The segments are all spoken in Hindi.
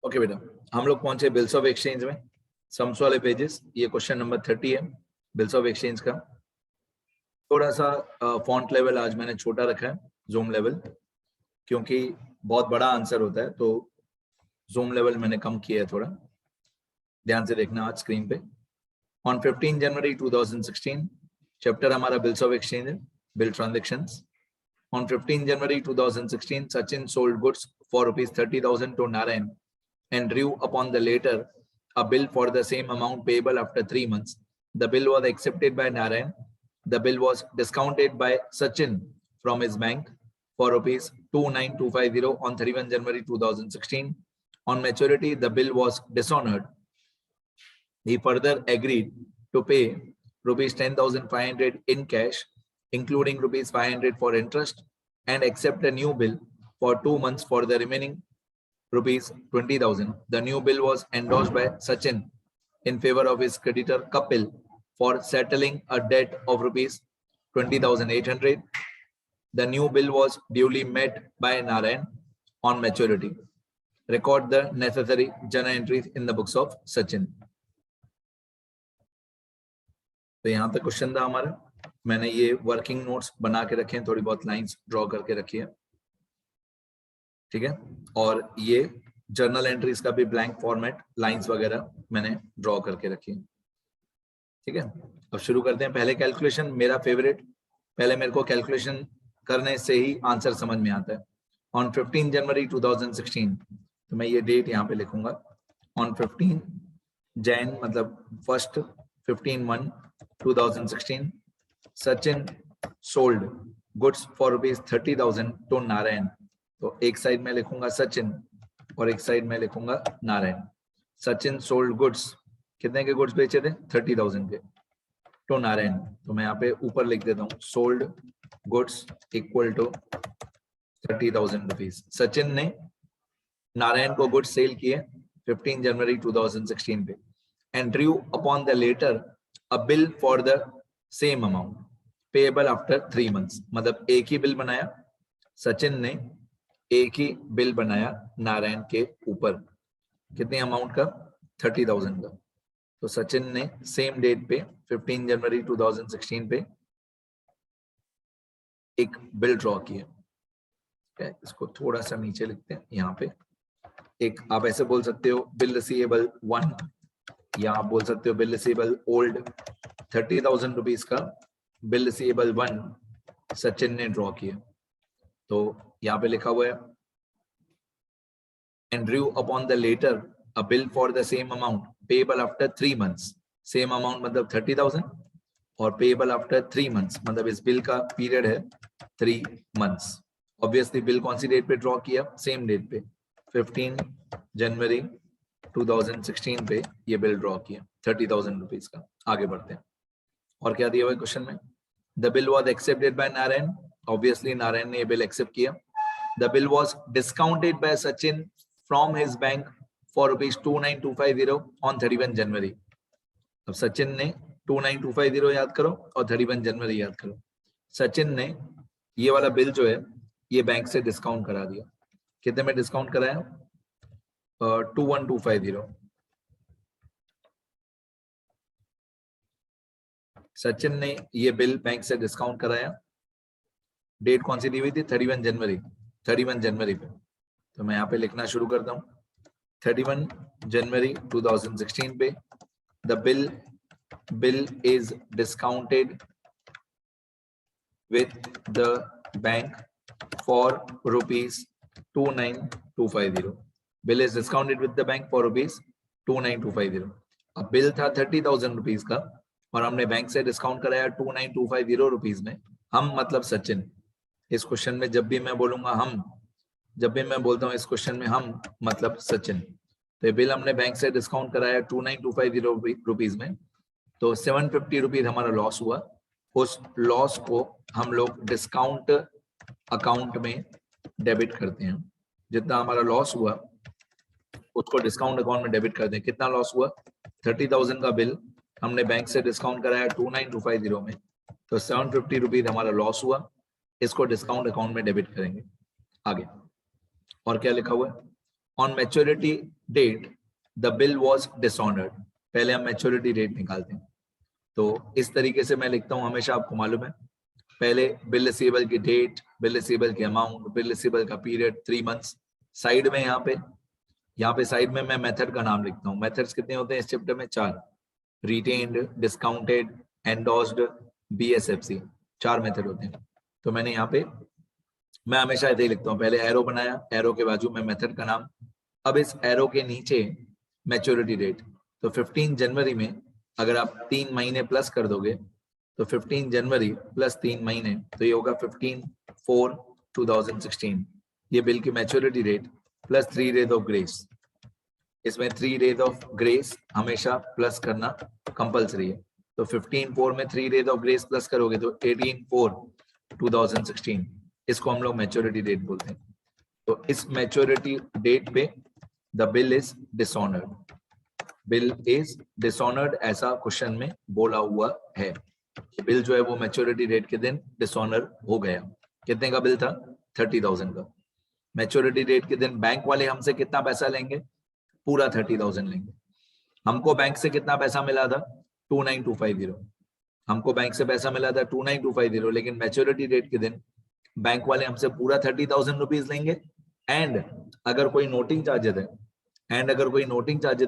ओके बेटा, हम लोग पहुंचे बिल्स ऑफ एक्सचेंज में, सम्स वाले पेजेस। ये क्वेश्चन नंबर 30 है बिल्स ऑफ एक्सचेंज का। थोड़ा सा फॉन्ट लेवल आज मैंने छोटा रखा है, जूम लेवल, क्योंकि बहुत बड़ा आंसर होता है तो जूम लेवल मैंने कम किया है थोड़ा। ध्यान से देखना आज स्क्रीन पे। ऑन 15 जनवरी 2016 चैप्टर हमारा बिल्स ऑफ एक्सचेंज है, bill transactions. On 15 January 2016, Sachin sold goods for ₹30,000 to Narayan and drew upon the later a bill for the same amount payable after 3 months. The bill was accepted by Narayan. The bill was discounted by Sachin from his bank for ₹29250 on 31 January 2016. On maturity, the bill was dishonored. He further agreed to pay ₹10,500 in cash, including ₹500 for interest, and accept a new bill for 2 months for the remaining ₹20,000. The new bill was endorsed by Sachin in favor of his creditor Kapil for settling a debt of ₹20,800. The new bill was duly met by Narayan on maturity. Record the necessary journal entries in the books of Sachin. तो यहाँ तक क्वेश्चन था हमारा। मैंने ये वर्किंग नोट्स बना के रखे हैं, थोड़ी बहुत लाइंस ड्रॉ करके रखी है, ठीक है। और ये जर्नल एंट्रीज का भी ब्लैंक फॉर्मेट, लाइंस वगैरह मैंने ड्रॉ करके रखी है, ठीक है। अब शुरू करते हैं। पहले कैलकुलेशन मेरा फेवरेट, पहले मेरे को कैलकुलेशन करने से ही आंसर समझ में आता है। ऑन 15 जनवरी 2016, तो मैं ये डेट यहाँ पे लिखूंगा। ऑन 15 जैन मतलब first 15/1/2016 Sachin sold goods for ₹30,000 to Narayan. तो एक साइड में लिखूंगा सचिन और एक साइड में लिखूंगा नारायण। सचिन सोल्ड गुड्स, कितने के गुड्स बेचे थे? 30,000 के, टू नारायण। तो मैं यहाँ पे ऊपर लिख देता हूँ sold goods equal to 30,000 rupees. Sachin ने नारायण को गुड्स सेल किए 15 जनवरी 2016 पे, and drew upon the letter a bill for the same amount payable after 3 months. मतलब एक ही बिल बनाया, सचिन ने एक ही बिल बनाया नारायण के ऊपर, कितने अमाउंट का? 30,000 का। तो सचिन ने सेम डेट पे 15 जनवरी 2016 पे एक बिल ड्रॉ किया। इसको थोड़ा सा नीचे लिखते हैं यहाँ पे। एक आप ऐसे बोल सकते हो बिल रिसीवेबल 1, या आप बोल सकते हो बिल रिसीवेबल ओल्ड। 30,000 रुपीज का बिल रिसीवेबल 1 सचिन ने ड्रॉ किया। तो यहाँ पे लिखा हुआ है and drew upon the letter a bill for the same amount payable after 3 months. Same amount मतलब 30,000 और पेएबल आफ्टर 3 मंथ्स मतलब इस बिल का पीरियड है 3 मंथ्स। ऑब्वियसली बिल कौन सी डेट पे ड्रॉ किया? सेम डेट पे 15 जनवरी 2016 पे ये बिल ड्रॉ किया 30,000 रुपीज का। आगे बढ़ते हैं। और क्या दिया हुआ है क्वेश्चन में? The bill was accepted by Narayan. Obviously Narayan ने ये बिल एक्सेप्ट किया। The bill was discounted by Sachin from his bank for ₹29250 on 31 जनवरी। अब सचिन ने 29250 याद करो और 31 जनवरी याद करो। सचिन ने ये वाला बिल जो है ये बैंक से डिस्काउंट करा दिया। कितने में डिस्काउंट कराया? 21250। सचिन ने ये बिल बैंक से डिस्काउंट कराया। डेट कौन सी दी हुई थी? 31 जनवरी। 31 जनवरी पे। तो मैं यहाँ पे लिखना शुरू करता हूँ। 31 जनवरी 2016 पे the bill is discounted with the bank for ₹29250। Bill is discounted with the bank for ₹29250। अब बिल था 30,000 रुपीज का और हमने बैंक से डिस्काउंट कराया 29250 रुपीज में। हम मतलब सचिन। इस क्वेश्चन में जब भी मैं बोलूंगा हम, जब भी मैं बोलता हूँ इस क्वेश्चन में हम मतलब सचिन। तो बिल हमने बैंक से डिस्काउंट कराया 29250 रुपीज में, तो 750 रुपीज हमारा लॉस हुआ। उस लॉस को हम लोग डिस्काउंट अकाउंट में डेबिट करते हैं। जितना हमारा लॉस हुआ उसको डिस्काउंट अकाउंट में डेबिट करते हैं। कितना लॉस हुआ? 30,000 का बिल हमने बैंक से डिस्काउंट कराया 29250 में, तो 750 रुपीज हमारा लॉस हुआ। इसको डिस्काउंट अकाउंट में डेबिट करेंगे। आगे और क्या लिखा हुआ है? On maturity date the bill was dishonoured. पहले हम मैच्योरिटी डेट निकालते हैं, तो इस तरीके से मैं लिखता हूं, हमेशा आपको मालूम है, पहले बिल रिसीवेबल की डेट, बिल रिसीवेबल की अमाउंट, बिल रिसीवेबल का पीरियड 3 मंथ्स। साइड में यहाँ पे साइड में मैं मेथड का नाम लिखता हूँ। मेथड्स कितने होते हैं इस चैप्टर में? 4, रिटेन्ड, डिस्काउंटेड, एंडोस्ड, BSFC, 4 मेथड होते हैं। तो मैंने यहाँ पे, मैं हमेशा ऐसे ही लिखता हूँ, पहले एरो बनाया, एरो के बाजू में मेथड का नाम, अब इस एरो के नीचे मैच्योरिटी डेट। तो 15 जनवरी में अगर आप 3 महीने प्लस कर दोगे तो 15 जनवरी प्लस 3 महीने, तो ये होगा 15/4/2016। ये बिल की maturity date plus 3 days of grace. इसमें 3 डेज ऑफ ग्रेस हमेशा प्लस करना कंपलसरी है। तो 15/4 में 3 डेज ऑफ ग्रेस प्लस करोगे तो 18/4/2016, इसको हम लोग मैच्योरिटी डेट बोलते हैं। तो इस मैच्योरिटी डेट पे the bill is dishonoured, bill is dishonoured, ऐसा क्वेश्चन में बोला हुआ है। बिल जो है वो मैच्योरिटी डेट के दिन डिसऑनर हो गया। कितने का बिल था? 30,000 का। मैच्योरिटी डेट के दिन बैंक वाले हमसे कितना पैसा लेंगे? पूरा 30,000 लेंगे। हमको बैंक से कितना पैसा मिला था? 29,250। हमको बैंक से पैसा मिला था 29,250, लेकिन मैच्योरिटी डेट के दिन बैंक वाले हमसे पूरा 30,000 रुपीज लेंगे। एंड अगर कोई नोटिंग चार्जेस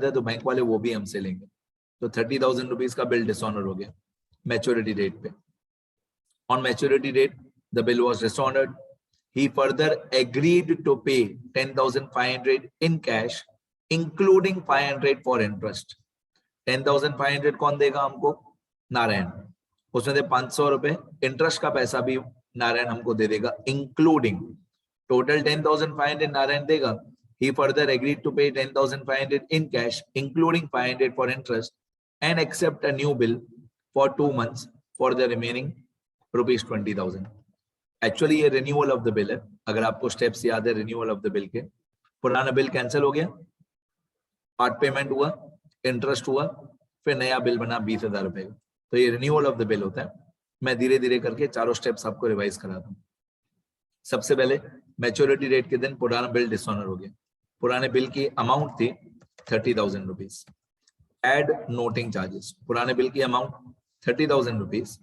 है, तो बैंक वाले वो भी हमसे लेंगे। तो 30,000 रुपीज का बिल डिसऑनर हो गया मैच्योरिटी डेट पे। On maturity date the bill was dishonoured. He further agreed to pay 10,500 in cash, including 500 for interest. 10,500 कौन देगा हमको? नारायण। उसमें से 500 रुपए इंटरेस्ट का पैसा भी नारायण हमको दे देगा, इंक्लूडिंग। टोटल 10,500 नारायण देगा। He further agreed to pay 10,500 in cash, including 500 for interest, and accept a new bill for 2 months for the remaining ₹20,000. Actually ये रिन्यूअल ऑफ द बिल है। अगर आपको स्टेप्स याद है रिन्यूअल ऑफ द बिल के, पुराना बिल कैंसिल हो गया, पार्ट पेमेंट हुआ, इंटरेस्ट हुआ, फिर नया बिल बना 20,000 रुपए का, तो ये रिन्यूअल ऑफ द बिल होता है। मैं धीरे धीरे करके चारों स्टेप्स आपको रिवाइज कराता हूँ। सबसे पहले मैच्योरिटी डेट के दिन पुराना बिल डिसऑनर हो गया। पुराने बिल की अमाउंट थी 30,000 रुपीज। Add noting charges. पुराने बिल की अमाउंट 30,000 रुपीज,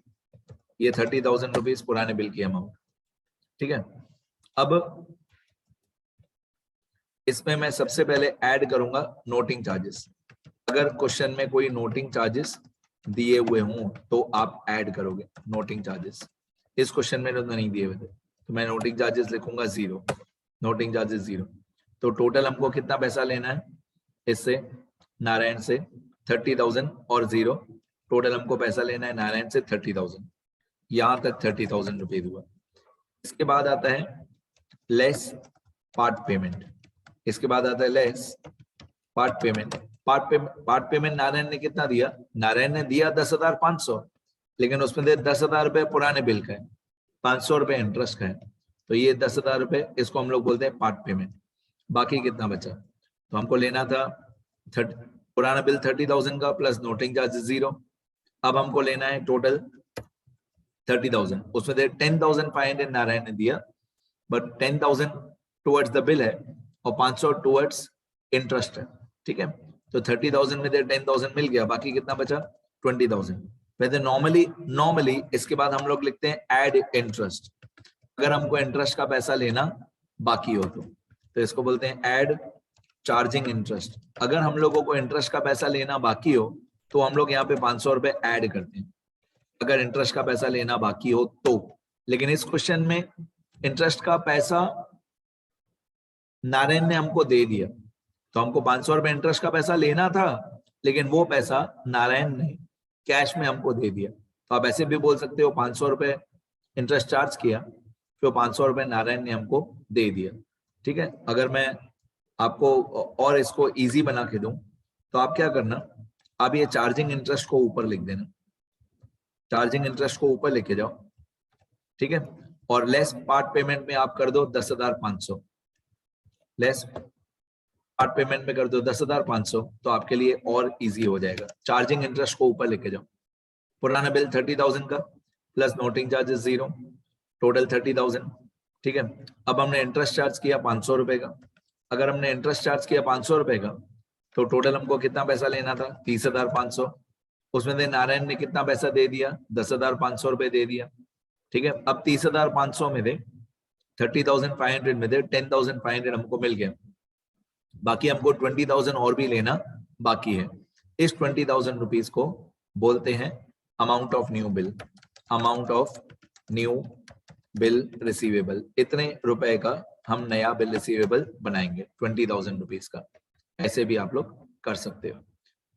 ये 30,000 रुपीज पुराने बिल की अमाउंट, ठीक है। अब इसमें मैं सबसे पहले ऐड करूंगा नोटिंग चार्जेस। अगर क्वेश्चन में कोई नोटिंग चार्जेस दिए हुए हों तो आप ऐड करोगे नोटिंग चार्जेस। इस क्वेश्चन में तो नहीं दिए हुए थे, तो मैं नोटिंग चार्जेस लिखूंगा 0, नोटिंग चार्जेस 0। तो टोटल हमको कितना पैसा लेना है इससे? नारायण से 30,000 और 0, टोटल हमको पैसा लेना है नारायण से 30,000। यहां तक 30,000 रुपीज हुआ। इसके बाद आता है लेस पार्ट पेमेंट। इसके बाद आता है less part payment. Part payment Narayan ने कितना दिया? नारायण ने दिया 10,500, लेकिन उसमें 10,000 रुपए पुराने बिल का है, 500 रुपए इंटरेस्ट का है। तो ये 10,000 रुपए, इसको हम लोग बोलते हैं पार्ट पेमेंट। बाकी कितना बचा? तो हमको लेना था पुराना बिल 30,000 का प्लस नोटिंग चार्जेस 0। अब हमको लेना है टोटल 30,000, उसमें 10,500 नारायण ने दिया, बट 10,000 टुवर्ड्स द बिल है और 500 टुवर्ड्स इंटरेस्ट है, ठीक है। तो 30,000 में 10,000 मिल गया, बाकी कितना बचा? 20,000। वैसे नॉर्मली इसके बाद हम लोग लिखते हैं ऐड इंटरेस्ट। अगर हमको इंटरेस्ट का पैसा लेना बाकी हो तो इसको बोलते हैं ऐड चार्जिंग इंटरेस्ट। अगर हम लोगों को इंटरेस्ट का पैसा लेना बाकी हो तो हम लोग यहाँ पे 500 रुपए ऐड करते हैं, अगर इंटरेस्ट का पैसा लेना बाकी हो तो। लेकिन इस क्वेश्चन में इंटरेस्ट का पैसा नारायण ने हमको दे दिया, तो हमको 500 रुपए इंटरेस्ट का पैसा लेना था, लेकिन वो पैसा नारायण ने कैश में हमको दे दिया। तो आप ऐसे भी बोल सकते हो 500 रुपए इंटरेस्ट चार्ज किया, फिर 500 रुपए नारायण ने हमको दे दिया, ठीक है। अगर मैं आपको और इसको इजी बना के दूं तो आप क्या करना, आप ये चार्जिंग इंटरेस्ट को ऊपर लिख देना, चार्जिंग इंटरेस्ट को ऊपर लेके जाओ, ठीक है। और लेस पार्ट पेमेंट में आप कर दो 10,500, लेस पार्ट पेमेंट में कर दो 10,500, तो आपके लिए और इजी हो जाएगा। चार्जिंग इंटरेस्ट को ऊपर लेके जाओ। पुराना बिल 30,000 का प्लस नोटिंग चार्जेस 0, टोटल 30,000, ठीक है। अब हमने इंटरेस्ट चार्ज किया 500 रुपए का। अगर हमने इंटरेस्ट चार्ज किया 500 रुपए का, तो टोटल हमको कितना पैसा लेना था? 30,500। उसमें से नारायण ने कितना पैसा दे दिया? 10,500 रुपए दे दिया। ठीक है, अब 30,500 में दे 30,500 में दे 10,500 हमको मिल गया, बाकी हमको 20,000 और भी लेना बाकी है। इस 20,000 रुपीज को बोलते हैं amount of new bill. Amount of new bill receivable, इतने रुपए का हम नया बिल रिसीवेबल बनाएंगे 20,000 रुपीज का। ऐसे भी आप लोग कर सकते हो।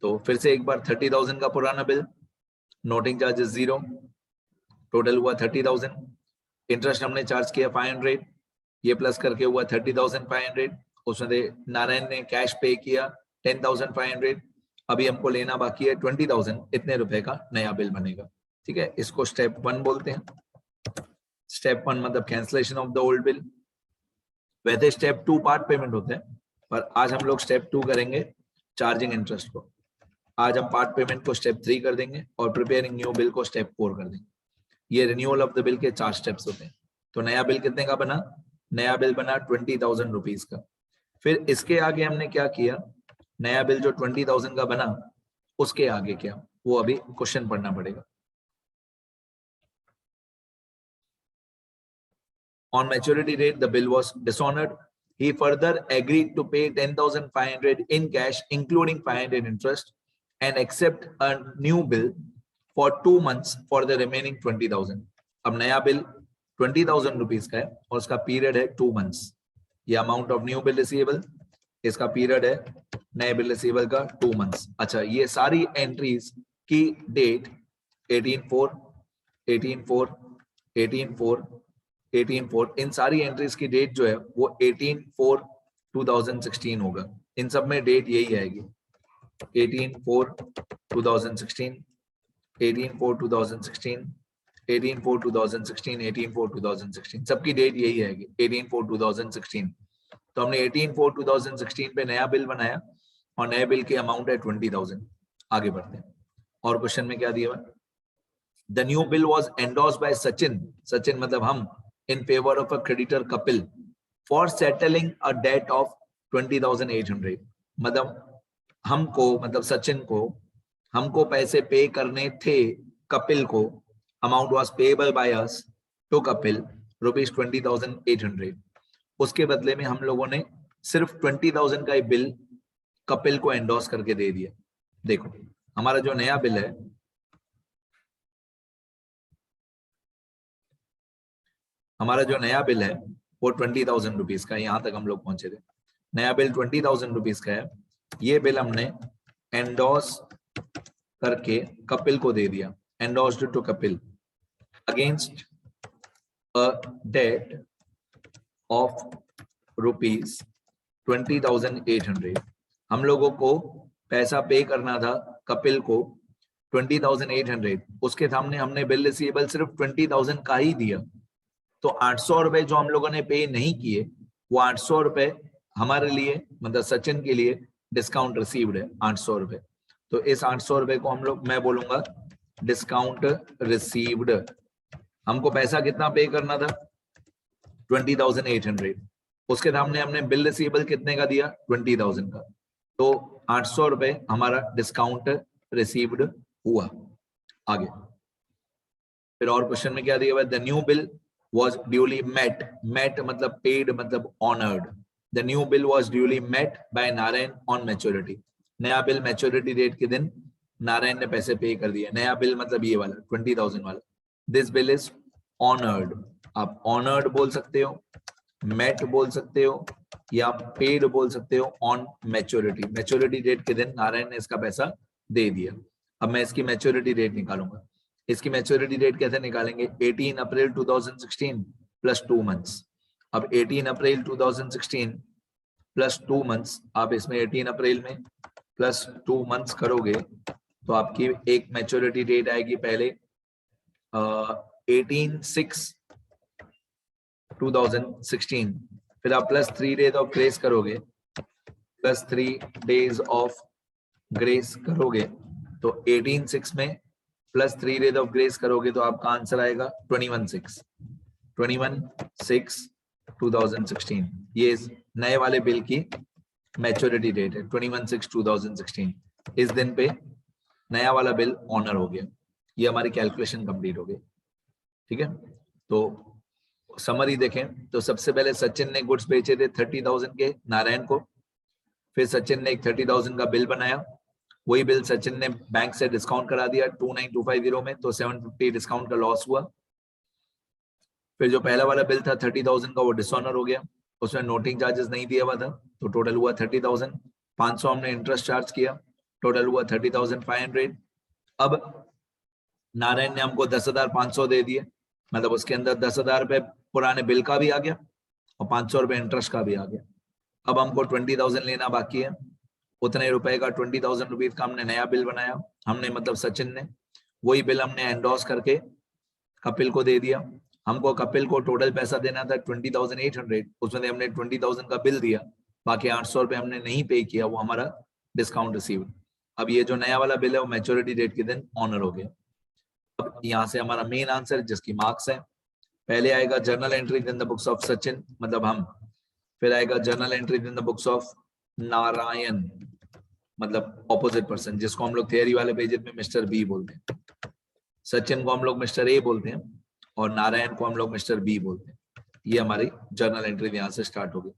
तो फिर से एक बार 30,000 का पुराना बिल, नोटिंग चार्जेस 0, टोटल हुआ 30,000। इंटरेस्ट हमने चार्ज किया 500, ये प्लस करके हुआ 30,500। उसमें नारायण ने कैश पे किया 10,500। अभी हमको लेना बाकी है 20,000, इतने रुपए का नया बिल बनेगा। ठीक है, इसको स्टेप 1 बोलते हैं। स्टेप 1 मतलब cancellation of the old bill. वैसे स्टेप 2 पार्ट पेमेंट होते हैं, पर आज हम लोग स्टेप 2 करेंगे चार्जिंग इंटरेस्ट को। आज हम पार्ट पेमेंट को स्टेप 3 कर देंगे और प्रिपेयरिंग न्यू बिल को स्टेप 4 कर देंगे। ये रिन्यूअल ऑफ द बिल के 4 स्टेप्स होते हैं। तो नया बिल कितने का बना? नया बिल बना 20,000 रुपीज का। फिर इसके आगे हमने क्या किया? नया बिल जो 20,000 का बना, उसके आगे क्या, वो अभी क्वेश्चन पढ़ना पड़ेगा। On maturity date, the bill was dishonored. He further agreed to pay 10,500 in cash, including 500 interest, and accept a new bill for 2 months for the remaining 20,000. अब नया बिल 20,000 रुपीज का है और उसका पीरियड है 2 months। ये amount of new bill receivable, इसका पीरियड है नए बिल रिसीवेबल का 2 months। अच्छा, ये सारी एंट्रीज की डेट 18/4, 18/4, 18/4, 18/4, इन सारी एंट्रीज की डेट जो है वो 18/4/2016 होगा। इन सब में डेट यही आएगी 18/4/2016, 18/4/2016, 18/4/2016, 18/4/2016, सबकी डेट यही आएगी 18/4/2016। तो हमने 18/4/2016 पे नया बिल बनाया और नए बिल की अमाउंट है 20,000। आगे बढ़ते हैं और क्वेश्चन में क्या दिया हुआ है? The new bill was endorsed by Sachin, Sachin मतलब हम, in favor of a creditor Kapil for settling a debt of 20,800। मतलब हमको, मतलब सचिन को, हमको पैसे पे करने थे कपिल को। Amount was payable by us to Kapil ₹20,800। उसके बदले में हम लोगों ने सिर्फ 20,000 का ही बिल कपिल को एंडोर्स करके दे दिया। देखो, हमारा जो नया बिल है, हमारा जो नया बिल है वो 20,000 रुपीज का, यहां तक हम लोग पहुंचे थे। नया बिल 20,000 रुपीज का है। ये बिल हमने एंडोर्स करके कपिल को दे दिया, endorsed to Kapil against a debt of ₹20,800। हम लोगों को पैसा पे करना था कपिल को 20,800, उसके सामने हमने बिल रिसीवेबल सिर्फ 20,000 का ही दिया। तो 800 रुपए जो हम लोगों ने पे नहीं किए, वो 800 रुपए हमारे लिए, मतलब सचिन के लिए डिस्काउंट रिसीव्ड है 800 रुपए। तो इस 800 रुपए को हम लोग, मैं बोलूंगा डिस्काउंट रिसीव्ड। हमको पैसा कितना पे करना था? 20,800। उसके सामने हमने बिल रिसीवेबल कितने का दिया? 20,000 का। तो 800 रुपए हमारा डिस्काउंट रिसीव्ड हुआ। आगे फिर और क्वेश्चन में क्या दिया हुआ है? The new bill was duly met, met मतलब paid मतलब honored। The new bill was duly met by Narayan on maturity। नया बिल मैच्योरिटी डेट के दिन नारायण ने पैसे पे कर दिए। नया बिल मतलब ये वाला 20,000 वाला। This bill is honored। आप honored बोल सकते हो, met बोल सकते हो, या paid बोल सकते हो on maturity। मैच्योरिटी डेट के दिन नारायण ने इसका पैसा दे दिया। अब मैं इसकी मैच्योरिटी डेट निकालूंगा। इसकी मैच्योरिटी डेट कैसे निकालेंगे? 18 अप्रैल 2016 प्लस 2 मंथ्स। अब 18 अप्रैल 2016 प्लस 2 मंथ्स, आप इसमें 18 अप्रैल में प्लस 2 मंथ्स करोगे तो आपकी एक मैच्योरिटी डेट आएगी पहले 18/6/2016। फिर आप प्लस 3 डेज ऑफ ग्रेस करोगे, प्लस 3 डेज ऑफ ग्रेस करोगे तो 18/6 में प्लस 3 डेज ऑफ ग्रेस करोगे तो आपका आंसर आएगा 21/6। 21/6/2016। ये नए वाले बिल की मैच्योरिटी डेट है 21/6/2016, इस दिन पे नया वाला बिल ऑनर हो गया। ये हमारी कैलकुलेशन कंप्लीट हो गई। ठीक है, तो समरी देखें तो सबसे पहले सचिन ने गुड्स बेचे थे 30,000 के नारायण को, फिर सचिन ने एक 30,000 का बिल बनाया, वही बिल सचिन ने बैंक से डिस्काउंट करा दिया 29,250 में, तो 750 डिस्काउंट का लॉस हुआ। फिर जो पहला वाला बिल था 30,000 का वो डिसऑनर हो गया, उसमें नोटिंग चार्जेस नहीं दिया हुआ था, तो टोटल हुआ 30,000। 500 हमने इंटरेस्ट चार्ज किया, टोटल हुआ 30,500। अब नारायण ने हमको 10,500 दे दिए, मतलब उसके अंदर 10,000 रुपए पुराने बिल का भी आ गया और 500 रुपए इंटरेस्ट का भी आ गया। अब हमको 20,000 लेना बाकी है, उतने रुपए का 20,000 रुपीज का हमने नया बिल बनाया, हमने मतलब सचिन ने, वही बिल हमने एंडोर्स करके कपिल को दे दिया। हमको कपिल को टोटल पैसा देना था 20,800, उसमें हमने 20,000 का बिल दिया, बाकी 800 रुपए हमने नहीं पे किया, वो हमारा डिस्काउंट रिसीव। अब ये जो नया वाला बिल है वो मैच्योरिटी डेट के दिन ऑनर हो गया। अब यहाँ से हमारा मेन आंसर जिसकी मार्क्स है, पहले आएगा journal entry in the books of Sachin, मतलब हम, फिर आएगा journal entry in the books of Narayan, मतलब ऑपोजिट पर्सन, जिसको हम लोग थियरी वाले पेजेस में मिस्टर बी बोलते हैं। सचिन को हम लोग मिस्टर ए बोलते हैं और नारायण को हम लोग मिस्टर बी बोलते हैं। ये हमारी जर्नल एंट्री यहाँ से स्टार्ट होगी।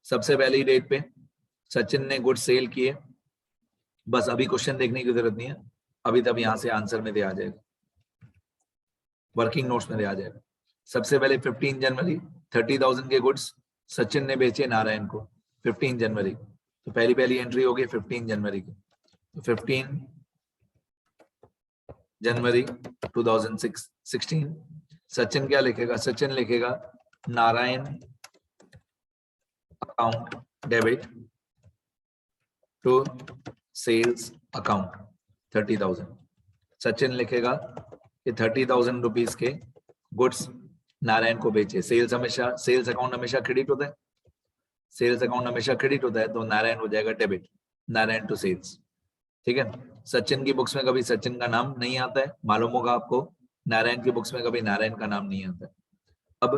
सबसे पहली डेट पे सचिन ने गुड सेल किए, बस अभी क्वेश्चन देखने की जरूरत नहीं है, अभी तब यहाँ से आंसर में दे आ जाएगा, वर्किंग नोट्स में दे आ जाएगा। सबसे पहले 15 जनवरी 30,000 के गुड्स सचिन ने बेचे नारायण को 15 जनवरी, तो पहली एंट्री होगी 15 जनवरी की, तो 15 जनवरी 2016 सचिन क्या लिखेगा, सचिन लिखेगा Narayan account debit to sales account 30,000। Sachin लिखेगा कि 30,000 रुपीज के गुड्स नारायण को बेचे। सेल्स अकाउंट हमेशा क्रेडिट होता है, सेल्स अकाउंट हमेशा क्रेडिट होता है, तो नारायण हो जाएगा डेबिट, नारायण टू सेल्स। ठीक है, सचिन की बुक्स में कभी सचिन का नाम नहीं आता है, मालूम होगा आपको, नारायण की बुक्स में कभी नारायण का नाम नहीं आता है। अब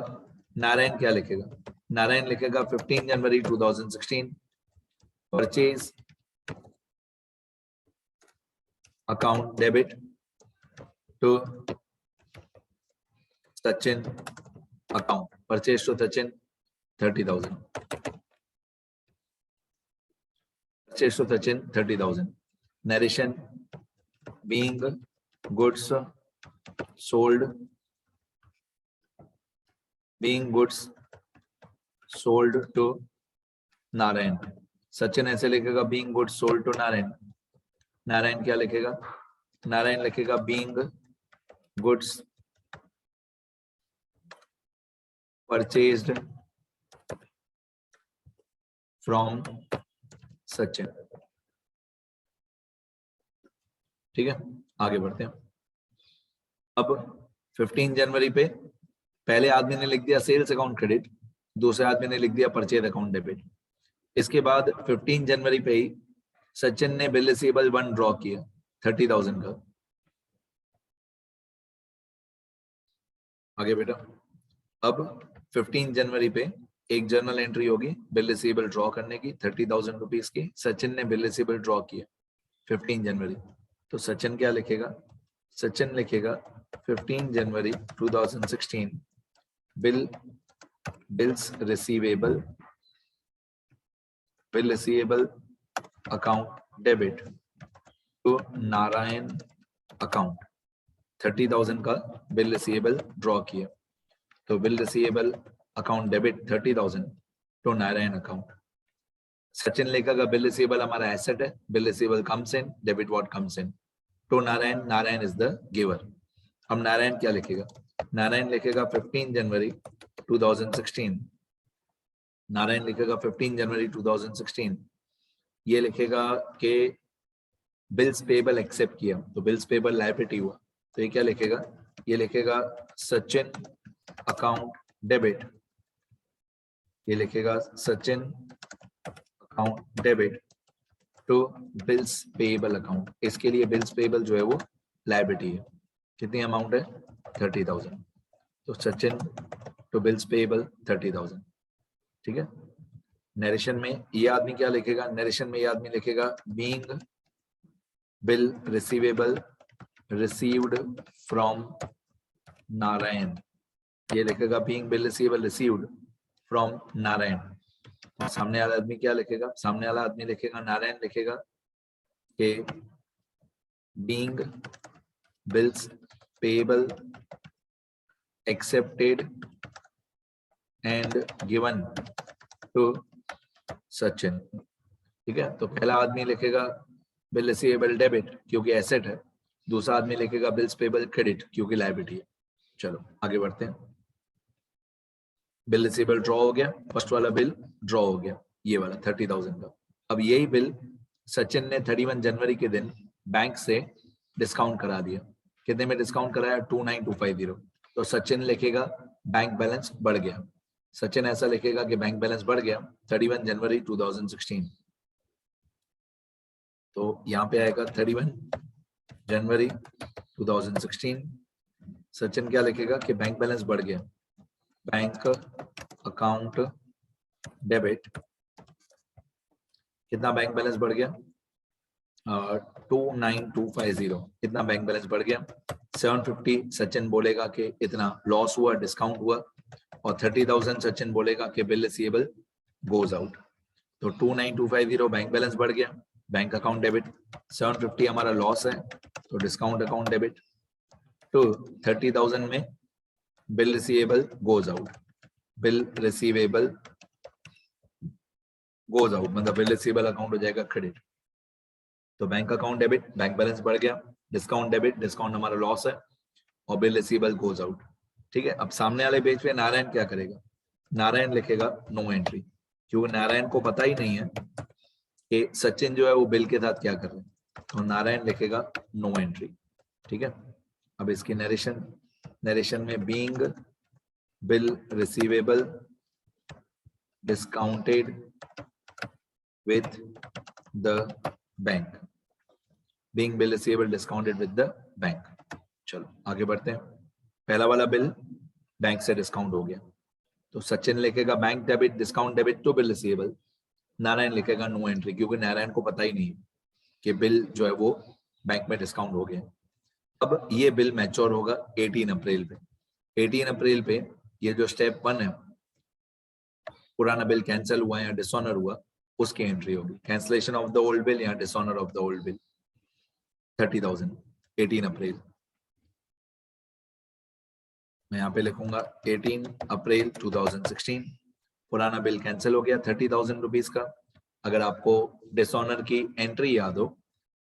नारायण क्या लिखेगा, नारायण लिखेगा 15 जनवरी 2016 purchase account debit to Sachin account, purchase to Sachin 30,000, purchase to Sachin 30,000। Narration being goods sold to Narayan. Sachin ऐसे लिखेगा being goods sold to Narayan, Narayan क्या लिखेगा, नारायण लिखेगा being goods purchased from Sachin. ठीक है, आगे बढ़ते हैं। अब 15 जनवरी पे पहले आदमी ने लिख दिया सेल्स अकाउंट क्रेडिट, दूसरे आदमी ने लिख दिया परचेज अकाउंट डेबिट। इसके बाद 15 जनवरी पे ही सचिन ने बिल रिसीवेबल 1 ड्रॉ किया 30,000 का। आगे बेटा, अब 15 जनवरी पे एक जर्नल एंट्री होगी बिल रिसीवेबल ड्रॉ करने की 30,000 रुपीज की। सचिन ने बिल रिसीवेबल ड्रॉ किया 15 जनवरी, तो सचिन क्या लिखेगा, सचिन लिखेगा 15 जनवरी 2016 bills receivable account debit to Narayan account. 30,000 का बिल रिसीवेबल ड्रॉ किया, तो bill receivable account debit 30,000 to Narayan account. Sachin लिखेगा बिल रिसीवेबल हमारा एसेट है, bill receivable comes in, debit what comes in to Narayan, Narayan is the giver. अब नारायण क्या लिखेगा, नारायण लिखेगा 15 जनवरी 2016, नारायण लिखेगा 15 जनवरी 2016, ये लिखेगा कि बिल्स पेबल एक्सेप्ट किया, तो बिल्स पेबल लायबिलिटी हुआ, तो ये क्या लिखेगा, ये लिखेगा सचिन अकाउंट डेबिट, ये लिखेगा Sachin account debit to bills payable account. इसके लिए बिल्स पेबल जो है वो लायबिलिटी है, कितनी अमाउंट है 30,000, तो सचिन टू बिल्स पेबल 30,000। ठीक है, नरेशन में ये आदमी क्या लिखेगा, नरेशन में ये आदमी लिखेगा being bill receivable received from Narayan, ये लिखेगा being bill receivable received from Narayan. तो सामने वाला आदमी क्या लिखेगा, सामने वाला आदमी लिखेगा नारायण लिखेगा कि being bills payable accepted and given to Sachin. ठीक है, तो पहला आदमी लिखेगा बिल रिसीवेबल डेबिट क्योंकि एसेट है, दूसरा आदमी लिखेगा बिल्स पेएबल क्रेडिट क्योंकि लायबिलिटी है। चलो आगे बढ़ते हैं। बिल रिसीवेबल ड्रॉ हो गया, फर्स्ट वाला बिल ड्रॉ हो गया, ये वाला 30,000 का। अब यही बिल सचिन ने 31 जनवरी के दिन बैंक से डिस्काउंट करा दिया। कितने में डिस्काउंट कराया, 29,250। तो सचिन लिखेगा बैंक बैलेंस बढ़ गया, सचिन ऐसा लिखेगा कि बैंक बैलेंस बढ़ गया 31 जनवरी 2016। तो यहाँ पे आएगा 31 जनवरी 2016। सचिन क्या लिखेगा कि बैंक बैलेंस बढ़ गया, बैंक अकाउंट डेबिट, कितना बैंक बैलेंस बढ़ गया 29,250। कितना बैंक बैलेंस बढ़ गया 750। सचिन बोलेगा कि इतना लॉस हुआ, डिस्काउंट हुआ, और 30,000 सचिन बोलेगा कि बिल रिसीवेबल गोज आउट। तो 29,250 बैंक बैलेंस बढ़ गया, बैंक अकाउंट डेबिट, 750 हमारा लॉस है तो डिस्काउंट अकाउंट डेबिट, तो 30,000 में bill receivable goes out, bill receivable goes out मतलब बिल रिसीवेबल अकाउंट हो जाएगा क्रेडिट। तो bank account debit, bank balance बढ़ गया, डिस्काउंट डेबिट, डिस्काउंट हमारा लॉस है, और बिल रिसीवेबल गोज आउट। ठीक है, अब सामने वाले पेज पे नारायण क्या करेगा, नारायण लिखेगा नो एंट्री, क्योंकि नारायण को पता ही नहीं है कि सचिन जो है वो बिल के साथ क्या कर रहे हैं, तो नारायण लिखेगा नो एंट्री। ठीक है, अब इसकी नरेशन में being bill receivable discounted with the bank, being bill receivable discounted with the bank. चलो आगे बढ़ते हैं। पहला वाला बिल बैंक से डिस्काउंट हो गया, तो सचिन लिखेगा bank debit discount debit to bill receivable, Narayan लिखेगा नो एंट्री क्योंकि नारायण को पता ही नहीं कि बिल जो है वो बैंक में डिस्काउंट हो गया। अब ये बिल मैच्योर होगा 18 अप्रैल पे। 18 अप्रैल पे ये जो स्टेप 1 है, पुराना बिल कैंसिल हुआ या डिसऑनर हुआ, उसकी एंट्री होगी, cancellation of the old bill या dishonour of the old bill, 30,000 18 अप्रैल। मैं यहाँ पे लिखूंगा 18 अप्रैल 2016, पुराना बिल कैंसिल हो गया 30,000 रुपीज का। अगर आपको डिसऑनर की एंट्री याद हो,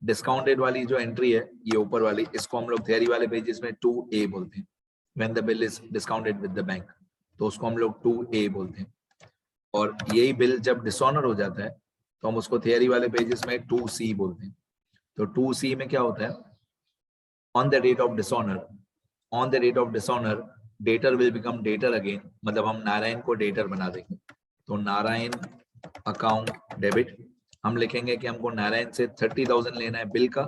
डिस्काउंटेड वाली जो एंट्री है ये ऊपर वाली, इसको हम लोग थियरी वाले पेजेस में 2A बोलते हैं, when the bill is discounted with the bank, तो उसको हम लोग 2A बोलते हैं। और यही बिल जब डिसऑनर हो जाता है तो हम उसको थियरी वाले पेजेस में 2C बोलते हैं। तो 2C में क्या होता है, on the date of dishonour, on the date of dishonour debtor will become debtor again, मतलब हम नारायण को डेटर बना देंगे। तो नारायण अकाउंट डेबिट, हम लिखेंगे कि हमको नारायण से 30,000 लेना है बिल का,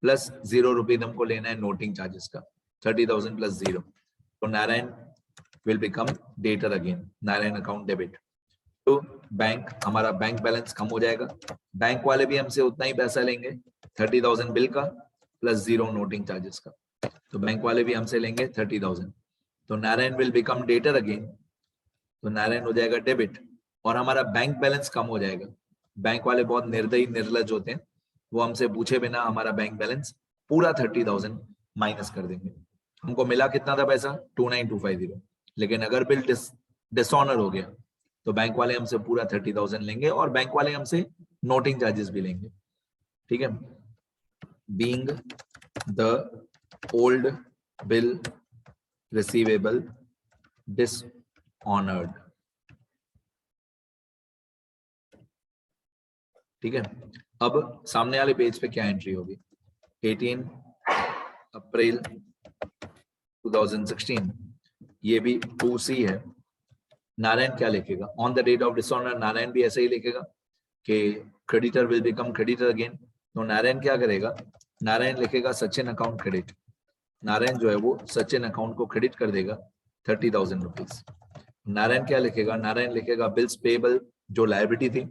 प्लस 0 रुपीज हमको लेना है नोटिंग चार्जेस का, 30,000 प्लस 0, तो Narayan will become debtor again, Narayan account debit. तो बैंक, हमारा बैंक बैलेंस कम हो जाएगा, बैंक वाले भी हमसे उतना ही पैसा लेंगे 30,000 बिल का प्लस 0 नोटिंग चार्जेस का, तो बैंक वाले भी हमसे लेंगे 30,000, तो Narayan will become debtor again, तो नारायण हो जाएगा डेबिट, और हमारा बैंक बैलेंस कम हो जाएगा। बैंक वाले बहुत निर्दयी निर्लज होते हैं, वो हमसे पूछे बिना हमारा बैंक बैलेंस पूरा 30,000 माइनस कर देंगे। हमको मिला कितना था पैसा 29,250, लेकिन अगर बिल डिसऑनर हो गया तो बैंक वाले हमसे पूरा 30,000 लेंगे, और बैंक वाले हमसे नोटिंग चार्जेस भी लेंगे। ठीक है, being the old bill receivable dishonoured. ठीक है, अब सामने वाले पेज पे क्या एंट्री होगी, 18 अप्रैल 2016, ये भी 2C है। नारायण क्या लिखेगा, on the date of dishonour, Narayan भी ऐसे ही लिखेगा कि creditor will become creditor again, तो नारायण क्या करेगा, नारायण लिखेगा सचिन अकाउंट क्रेडिट, नारायण जो है वो सचिन अकाउंट को क्रेडिट कर देगा 30,000 रुपीज। नारायण क्या लिखेगा, नारायण लिखेगा बिल्स पेएबल जो लायबिलिटी थी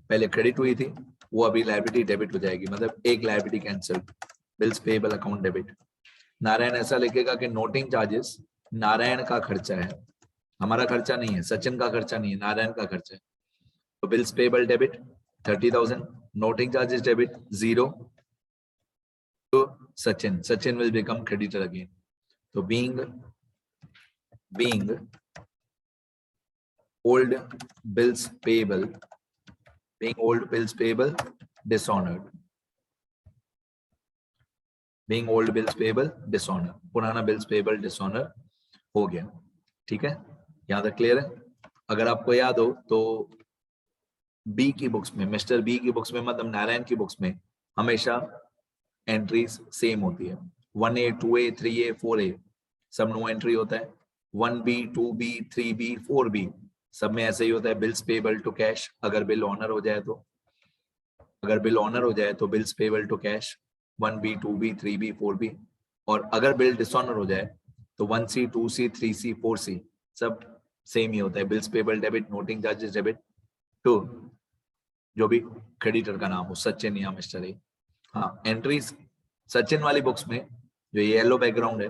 पहले क्रेडिट हुई थी वो अभी लायबिलिटी डेबिट हो जाएगी, मतलब एक liability cancel, bills payable account debit. Narayan ऐसा लिखेगा कि नोटिंग चार्जेस नारायण का खर्चा है, हमारा खर्चा नहीं है, सचिन का खर्चा नहीं है, नारायण का खर्चा है। तो bills payable debit 30,000, noting charges debit 0 to Sachin. Sachin will become creditor again. So being old bills payable, dishonored. Being old bills payable dishonor, पुराना bills payable dishonor हो गया। ठीक है, यहाँ तक क्लियर है? अगर आपको याद हो तो बी की बुक्स में, मिस्टर बी की बुक्स में, मतलब नारायण की बुक्स में हमेशा एंट्रीज सेम होती है। 1A, 2A, 3A, 4A सब नो एंट्री होता है। 1B, 2B, 3B, 4B सब में ऐसे ही होता है। बिल्स पेबल टू कैश, अगर बिल ऑनर हो जाए तो, bills payable to cash 1B, 2B, 3B, 4B। और अगर बिल डिसऑनर हो जाए तो 1C, 2C, 3C, 4C सब सेम ही होता है। Bills payable debit, noting charges debit to जो भी क्रेडिटर का नाम हो, सचिन या मिस्टर ए। हाँ, एंट्रीज सचिन वाली बुक्स में, जो येलो बैकग्राउंड है,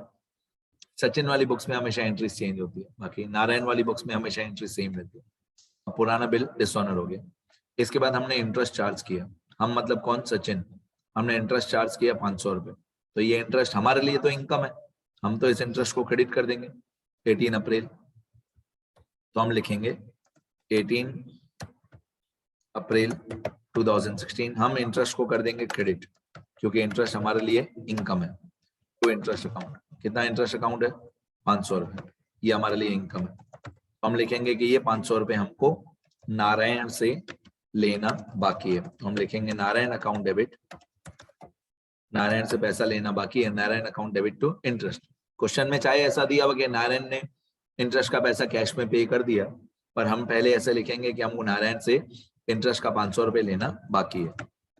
सचिन वाली बुक्स में हमेशा एंट्रीज चेंज होती है, बाकी नारायण वाली बुक्स में हमेशा एंट्री सेम रहती है। पुराना बिल डिसऑनर हो गया। इसके बाद हमने इंटरेस्ट चार्ज किया, हम मतलब कौन, सचिन। हमने इंटरेस्ट चार्ज किया 500 रुपए। तो ये इंटरेस्ट हमारे लिए तो इनकम है, हम तो इस इंटरेस्ट को क्रेडिट कर देंगे 18 अप्रैल। तो हम लिखेंगे 18 अप्रैल 2016, हम इंटरेस्ट को कर देंगे क्रेडिट, क्योंकि इंटरेस्ट हमारे लिए इनकम है। तो इंटरेस्ट अकाउंट, कितना इंटरेस्ट अकाउंट है, 500 रुपए, ये हमारे लिए इनकम है। तो हम लिखेंगे कि ये 500 रुपए हमको नारायण से लेना बाकी है। तो हम लिखेंगे नारायण अकाउंट डेबिट, नारायण से पैसा लेना बाकी है, Narayan account debit to interest. Question में चाहे ऐसा दिया हुआ कि नारायण ने इंटरेस्ट का पैसा कैश में पे कर दिया, पर हम पहले ऐसे लिखेंगे कि हमको नारायण से इंटरेस्ट का 500 रुपए लेना बाकी है।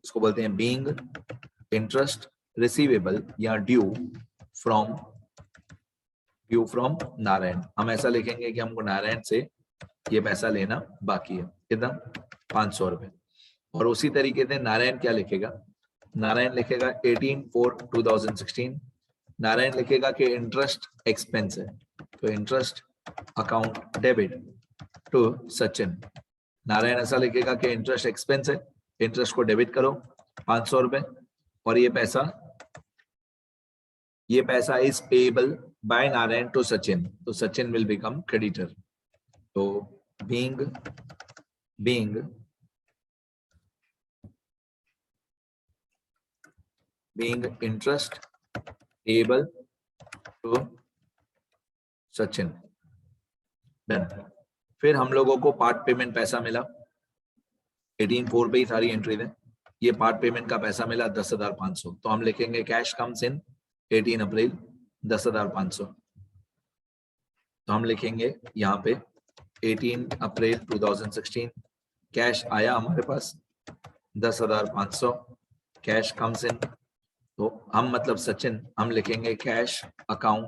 इसको बोलते हैं बीइंग इंटरेस्ट रिसीवेबल या ड्यू फ्रॉम नारायण। हम ऐसा लिखेंगे कि हमको नारायण से ये पैसा लेना बाकी है, कितना, 500 रुपए। और उसी तरीके से नारायण क्या लिखेगा, नारायण लिखेगा 18/4/2016। नारायण लिखेगा कि इंटरेस्ट एक्सपेंस है, तो interest account debit to Sachin. Narayan ऐसा लिखेगा कि इंटरेस्ट एक्सपेंस है, इंटरेस्ट को डेबिट करो 500 रुपए, और ये पैसा is payable by Narayan to Sachin, तो सचिन विल बिकम क्रेडिटर। तो being interest payable to Sachin, done. फिर हम लोगों को पार्ट पेमेंट पैसा मिला, 18/4 पे ही सारी एंट्री है। ये पार्ट पेमेंट का पैसा मिला 10,500, तो हम लिखेंगे कैश कम्स इन 18 अप्रैल 10,500। तो हम लिखेंगे यहाँ पे 18 अप्रैल 2016 कैश आया हमारे पास 10,500, कैश कम्स इन। तो हम मतलब सचिन, हम लिखेंगे कैश अकाउंट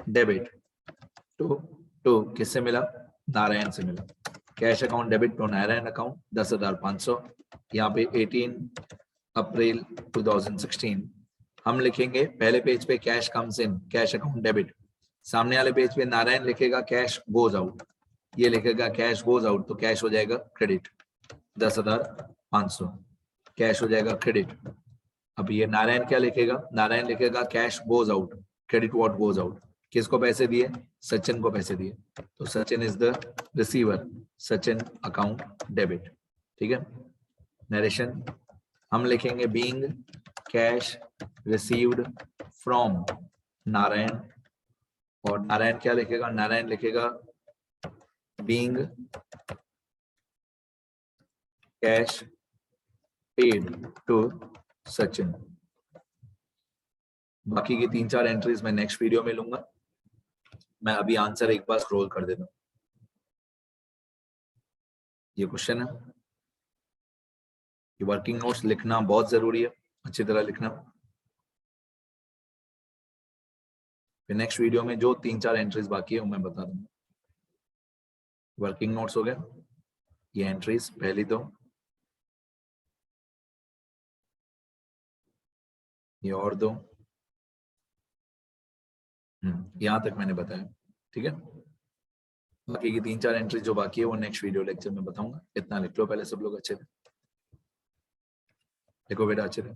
डेबिट टू किससे मिला, नारायण से मिला। Cash account debit to Narayan account 10,500। यहाँ पे 18 अप्रैल 2016 हम लिखेंगे पहले पेज पे cash comes in, cash account debit. सामने वाले पेज पे नारायण लिखेगा कैश गोज आउट, ये लिखेगा कैश गोज आउट, तो कैश हो जाएगा क्रेडिट 10,500, कैश हो जाएगा क्रेडिट। अब ये नारायण क्या लिखेगा, नारायण लिखेगा cash goes out, credit what goes out. किसको पैसे दिए, सचिन को पैसे दिए, तो Sachin is the receiver, Sachin account debit. ठीक है, नरेशन हम लिखेंगे being cash received from Narayan, और नारायण क्या लिखेगा, नारायण लिखेगा being cash paid to Sachin. बाकी की 3-4 एंट्रीज मैं नेक्स्ट वीडियो में लूंगा। मैं अभी आंसर एक बार स्क्रॉल कर देता हूं। ये क्वेश्चन है, ये वर्किंग नोट्स लिखना बहुत जरूरी है, अच्छी तरह लिखना। फिर नेक्स्ट वीडियो में जो 3-4 एंट्रीज बाकी है वो मैं बता दूंगा। वर्किंग नोट्स हो गया। ये एंट्रीज पहली दो, ये और दो, यहां तक मैंने बताया, ठीक है। बाकी की 3-4 एंट्री जो बाकी है वो नेक्स्ट वीडियो लेक्चर में बताऊंगा। इतना लिख लो पहले सब लोग अच्छे से, देखो बेटा अच्छे से।